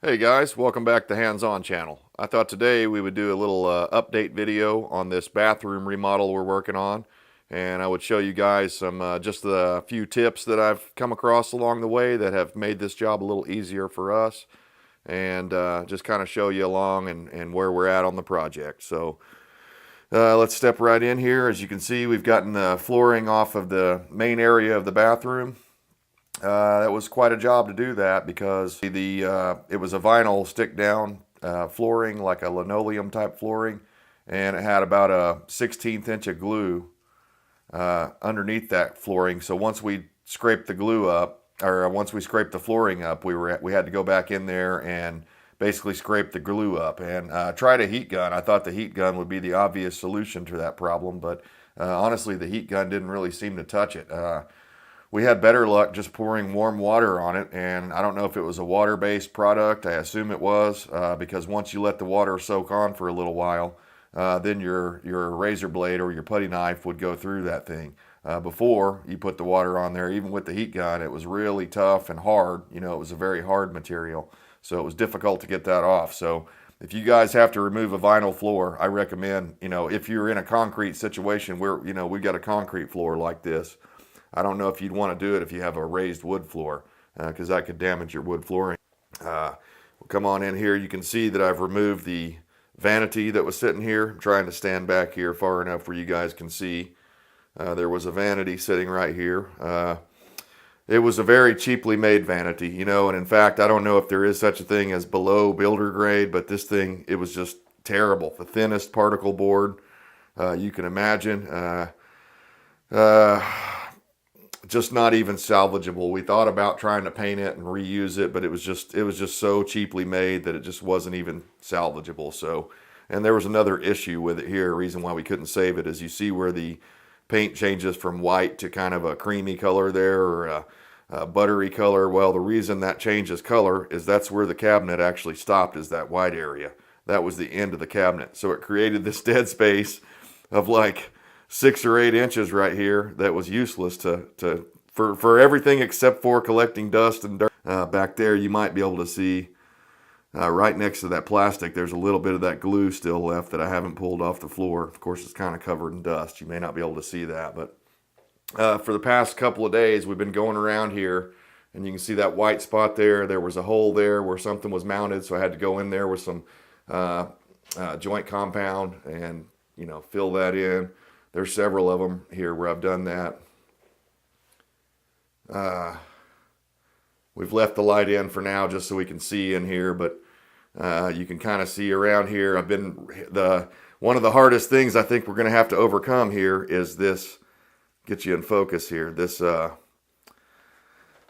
Hey guys, welcome back to Hands On channel. I thought today we would do a little update video on this bathroom remodel we're working on, and I would show you guys some just a few tips that I've come across along the way that have made this job a little easier for us, and just kind of show you along and where we're at on the project. So let's step right in here. As you can see, we've gotten the flooring off of the main area of the bathroom. That was quite a job to do that because it was a vinyl stick down flooring, like a linoleum type flooring, and it had about a 1/16 inch of glue underneath that flooring. So once we scraped the glue up, or once we scraped the flooring up, we had to go back in there and basically scrape the glue up and tried a heat gun. I thought the heat gun would be the obvious solution to that problem, but honestly, the heat gun didn't really seem to touch it. We had better luck just pouring warm water on it, and I don't know if it was a water-based product. I assume it was, because once you let the water soak on for a little while, then your razor blade or your putty knife would go through that thing. Before you put the water on there, even with the heat gun, it was really tough and hard. You know, it was a very hard material, so it was difficult to get that off. So if you guys have to remove a vinyl floor, I recommend, if you're in a concrete situation where, we've got a concrete floor like this, I don't know if you'd want to do it if you have a raised wood floor, because that could damage your wood flooring. We'll come on in here. You can see that I've removed the vanity that was sitting here. I'm trying to stand back here far enough where you guys can see. There was a vanity sitting right here. It was a very cheaply made vanity, and in fact, I don't know if there is such a thing as below builder grade, but this thing, it was just terrible. The thinnest particle board you can imagine. Just not even salvageable. We thought about trying to paint it and reuse it, but it was just so cheaply made that it just wasn't even salvageable. So, and there was another issue with it here. A reason why we couldn't save it is you see where the paint changes from white to kind of a creamy color there, or a buttery color. Well, the reason that changes color is that's where the cabinet actually stopped, is that white area. That was the end of the cabinet. So it created this dead space of like 6 or 8 inches right here that was useless for everything except for collecting dust and dirt. Back there, you might be able to see right next to that plastic, there's a little bit of that glue still left that I haven't pulled off the floor. Of course, it's kind of covered in dust. You may not be able to see that, but for the past couple of days, we've been going around here, and you can see that white spot there. There was a hole there where something was mounted, so I had to go in there with some joint compound and fill that in. There's several of them here where I've done that. We've left the light in for now just so we can see in here, but you can kind of see around here. One of the hardest things I think we're going to have to overcome here is this. Get you in focus here. This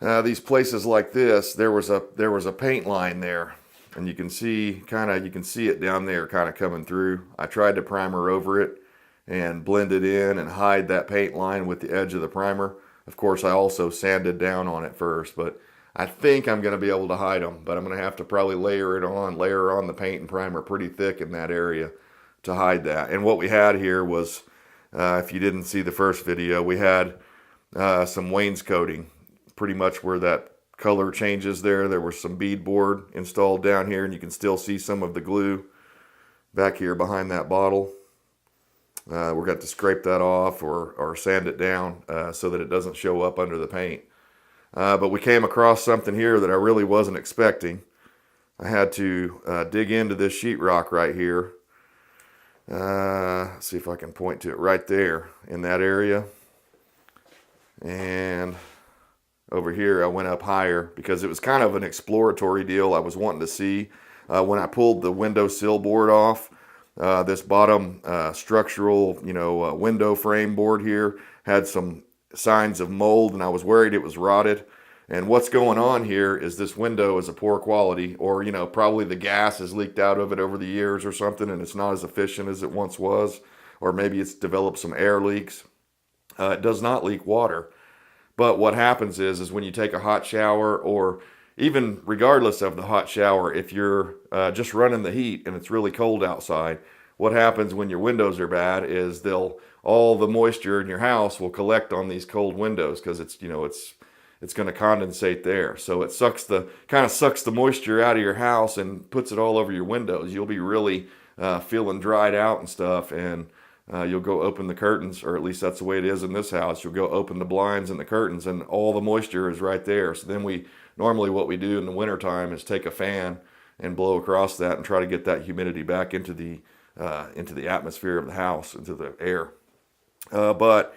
these places like this, there was a paint line there, and you can see it down there kind of coming through. I tried to primer over it and blend it in and hide that paint line with the edge of the primer. Of course, I also sanded down on it first, but I think I'm going to be able to hide them, but I'm going to have to probably layer on the paint and primer pretty thick in that area to hide that. And what we had here was, if you didn't see the first video, we had some wainscoting, pretty much where that color changes there. There was some beadboard installed down here, and you can still see some of the glue back here behind that bottle. We're going to scrape that off or sand it down so that it doesn't show up under the paint. But we came across something here that I really wasn't expecting. I had to dig into this sheetrock right here. See if I can point to it right there in that area. And over here I went up higher because it was kind of an exploratory deal. I was wanting to see when I pulled the window sill board off. This bottom structural, window frame board here had some signs of mold, and I was worried it was rotted. And what's going on here is this window is a poor quality, or probably the gas has leaked out of it over the years or something, and it's not as efficient as it once was, or maybe it's developed some air leaks. It does not leak water, but what happens is when you take a hot shower, or even regardless of the hot shower, if you're just running the heat and it's really cold outside, what happens when your windows are bad is all the moisture in your house will collect on these cold windows, because it's it's going to condensate there. So it kind of sucks the moisture out of your house and puts it all over your windows. You'll be really feeling dried out and stuff, and you'll go open the curtains, or at least that's the way it is in this house. You'll go open the blinds and the curtains, and all the moisture is right there. So then normally what we do in the wintertime is take a fan and blow across that and try to get that humidity back into the atmosphere of the house, into the air. But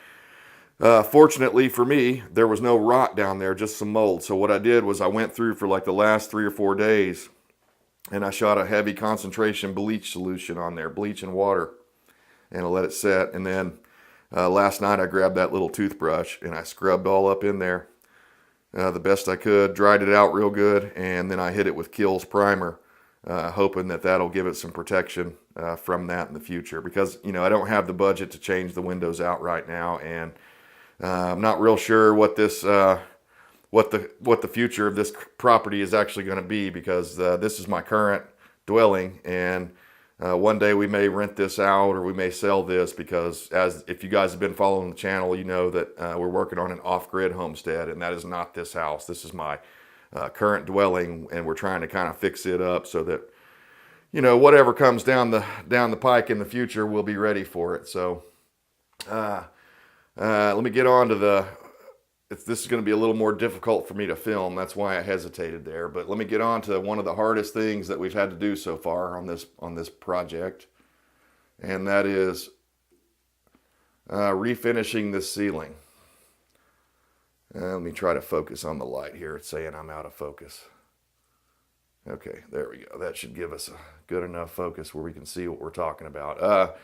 fortunately for me, there was no rot down there, just some mold. So what I did was I went through for like the last 3 or 4 days, and I shot a heavy concentration bleach solution on there, bleach and water, and I let it set. And then last night I grabbed that little toothbrush and I scrubbed all up in there the best I could, dried it out real good, and then I hit it with Kills primer, hoping that that'll give it some protection from that in the future. Because I don't have the budget to change the windows out right now, and I'm not real sure what the future of this property is actually going to be, because this is my current dwelling, and one day we may rent this out or we may sell this, because if you guys have been following the channel, you know that we're working on an off-grid homestead, and that is not this house. This is my current dwelling, and we're trying to kind of fix it up so that whatever comes down the pike in the future, we'll be ready for it. So let me get on to this is going to be a little more difficult for me to film. That's why I hesitated there. But let me get on to one of the hardest things that we've had to do so far on this project. And that is refinishing this ceiling. Let me try to focus on the light here. It's saying I'm out of focus. Okay, there we go. That should give us a good enough focus where we can see what we're talking about.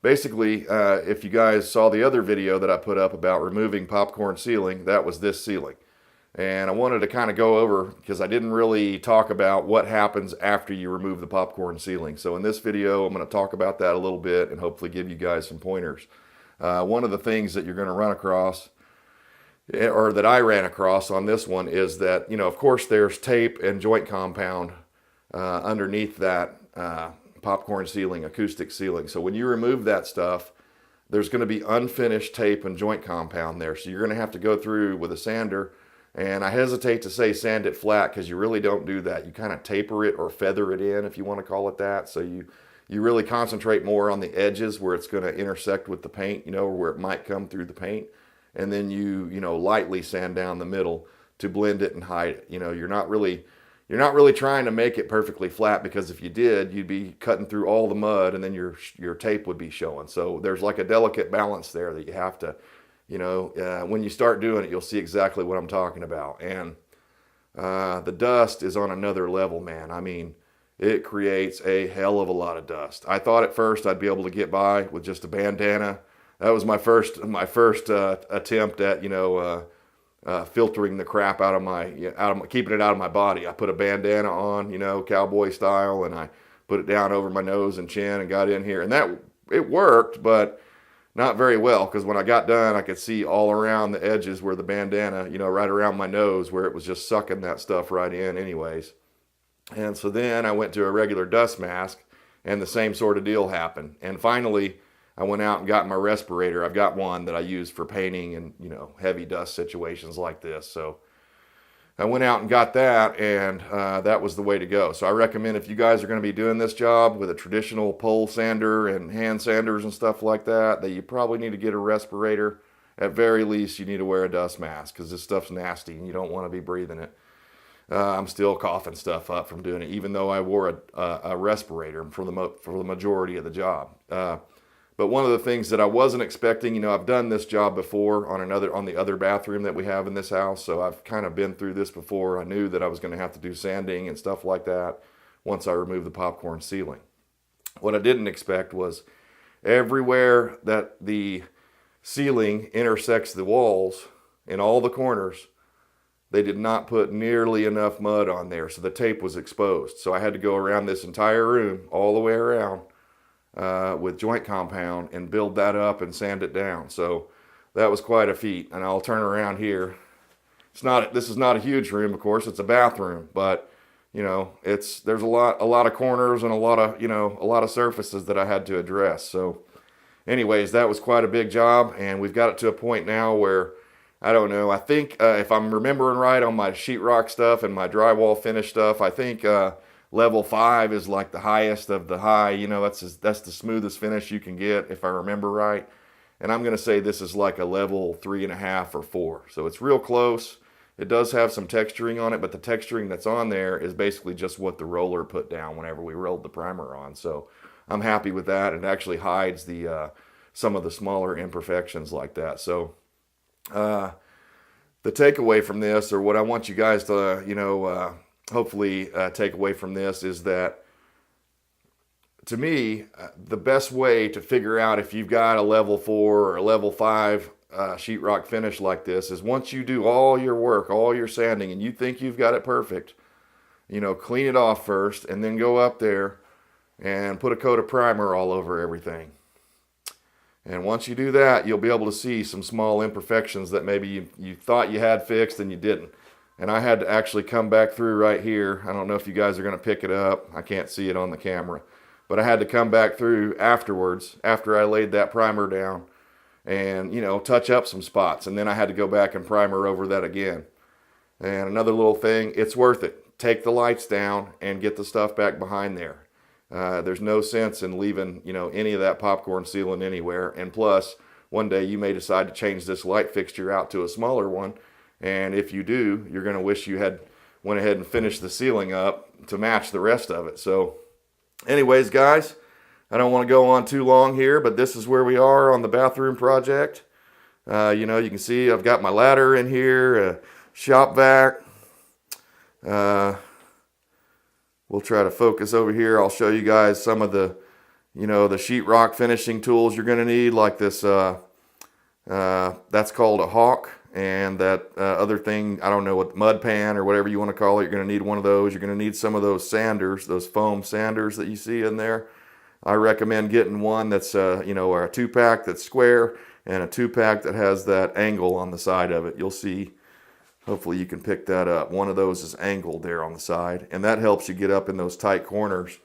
Basically, if you guys saw the other video that I put up about removing popcorn ceiling, that was this ceiling. And I wanted to kind of go over, because I didn't really talk about what happens after you remove the popcorn ceiling. So in this video, I'm going to talk about that a little bit and hopefully give you guys some pointers. One of the things that you're going to run across, or that I ran across on this one, is that, of course there's tape and joint compound underneath that popcorn ceiling, acoustic ceiling. So when you remove that stuff, there's going to be unfinished tape and joint compound there. So you're going to have to go through with a sander, and I hesitate to say sand it flat, because you really don't do that. You kind of taper it or feather it in, if you want to call it that. So you really concentrate more on the edges where it's going to intersect with the paint, or where it might come through the paint. And then you lightly sand down the middle to blend it and hide it. You're not really trying to make it perfectly flat, because if you did, you'd be cutting through all the mud, and then your tape would be showing. So there's like a delicate balance there that you have to, when you start doing it, you'll see exactly what I'm talking about. And the dust is on another level, man. I mean, it creates a hell of a lot of dust. I thought at first I'd be able to get by with just a bandana. That was my first attempt at filtering the crap out of keeping it out of my body. I put a bandana on, cowboy style, and I put it down over my nose and chin and got in here, and it worked, but not very well, because when I got done, I could see all around the edges where the bandana, right around my nose, where it was just sucking that stuff right in anyways. And so then I went to a regular dust mask, and the same sort of deal happened. And finally, I went out and got my respirator. I've got one that I use for painting and, heavy dust situations like this. So I went out and got that, and that was the way to go. So I recommend, if you guys are going to be doing this job with a traditional pole sander and hand sanders and stuff like that, that you probably need to get a respirator. At very least, you need to wear a dust mask, because this stuff's nasty and you don't want to be breathing it. I'm still coughing stuff up from doing it, even though I wore a respirator for the majority of the job. But one of the things that I wasn't expecting, I've done this job before on the other bathroom that we have in this house, so I've kind of been through this before. I knew that I was going to have to do sanding and stuff like that once I removed the popcorn ceiling. What I didn't expect was everywhere that the ceiling intersects the walls, in all the corners, they did not put nearly enough mud on there, so the tape was exposed. So I had to go around this entire room, all the way around, with joint compound, and build that up and sand it down. So that was quite a feat. And I'll turn around here. This is not a huge room, of course. It's a bathroom, but there's a lot of corners and a lot of surfaces that I had to address. So anyways, that was quite a big job, and we've got it to a point now where I don't know. I think if I'm remembering right on my sheetrock stuff and my drywall finish stuff, I think level 5 is like the highest of the high. You know, that's the smoothest finish you can get if I remember right. And I'm going to say this is like a level 3.5 or 4. So it's real close. It does have some texturing on it, but the texturing that's on there is basically just what the roller put down whenever we rolled the primer on. So I'm happy with that. It actually hides the some of the smaller imperfections like that. So the takeaway from this, or what I want you guys to, hopefully take away from this, is that to me, the best way to figure out if you've got a level 4 or a level 5 sheetrock finish like this is once you do all your work, all your sanding, and you think you've got it perfect, clean it off first and then go up there and put a coat of primer all over everything. And once you do that, you'll be able to see some small imperfections that maybe you thought you had fixed and you didn't. And I had to actually come back through right here. I don't know if you guys are going to pick it up. I can't see it on the camera. But I had to come back through afterwards, after I laid that primer down, and, touch up some spots. And then I had to go back and primer over that again. And another little thing, it's worth it. Take the lights down and get the stuff back behind there. There's no sense in leaving, any of that popcorn sealing anywhere. And plus, one day you may decide to change this light fixture out to a smaller one. And if you do, you're going to wish you had went ahead and finished the sealing up to match the rest of it. So anyways, guys, I don't want to go on too long here, but this is where we are on the bathroom project. You can see I've got my ladder in here, a shop vac. We'll try to focus over here. I'll show you guys some of the, the sheetrock finishing tools you're going to need, like this, that's called a hawk. And that other thing, I don't know, what, mud pan or whatever you want to call it, you're going to need one of those. You're going to need some of those sanders, those foam sanders that you see in there. I recommend getting one that's, a 2-pack that's square and a 2-pack that has that angle on the side of it. You'll see, hopefully you can pick that up. One of those is angled there on the side, and that helps you get up in those tight corners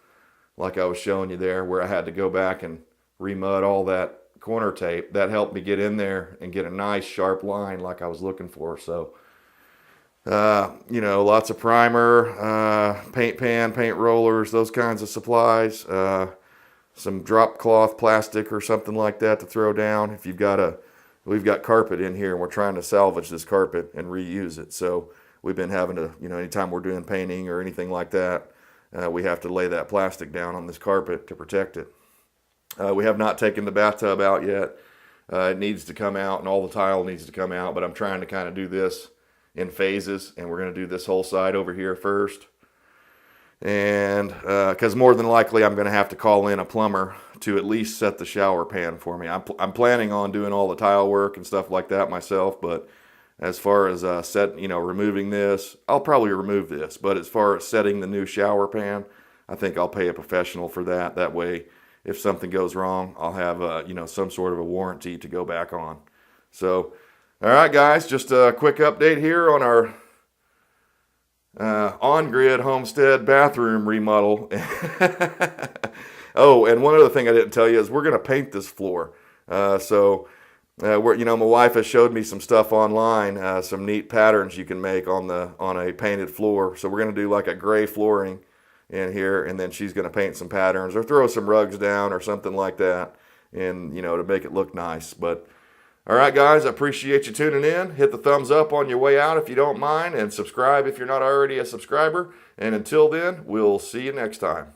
like I was showing you there, where I had to go back and remud all that corner tape. That helped me get in there and get a nice sharp line like I was looking for. So lots of primer, paint pan, paint rollers, those kinds of supplies, some drop cloth plastic or something like that to throw down if we've got carpet in here and we're trying to salvage this carpet and reuse it. So we've been having to, anytime we're doing painting or anything like that, we have to lay that plastic down on this carpet to protect it. We have not taken the bathtub out yet. It needs to come out, and all the tile needs to come out, but I'm trying to kind of do this in phases, and we're going to do this whole side over here first. And because more than likely I'm going to have to call in a plumber to at least set the shower pan for me. I'm planning on doing all the tile work and stuff like that myself, but as far as removing this, I'll probably remove this. But as far as setting the new shower pan, I think I'll pay a professional for that. That way, if something goes wrong, I'll have some sort of a warranty to go back on. So, all right, guys, just a quick update here on our on-grid homestead bathroom remodel. Oh, and one other thing I didn't tell you is we're going to paint this floor. My wife has showed me some stuff online, some neat patterns you can make on a painted floor. So we're going to do like a gray flooring in here, and then she's going to paint some patterns or throw some rugs down or something like that, and to make it look nice. But all right, guys, I appreciate you tuning in. Hit the thumbs up on your way out if you don't mind, and subscribe if you're not already a subscriber. And until then, we'll see you next time.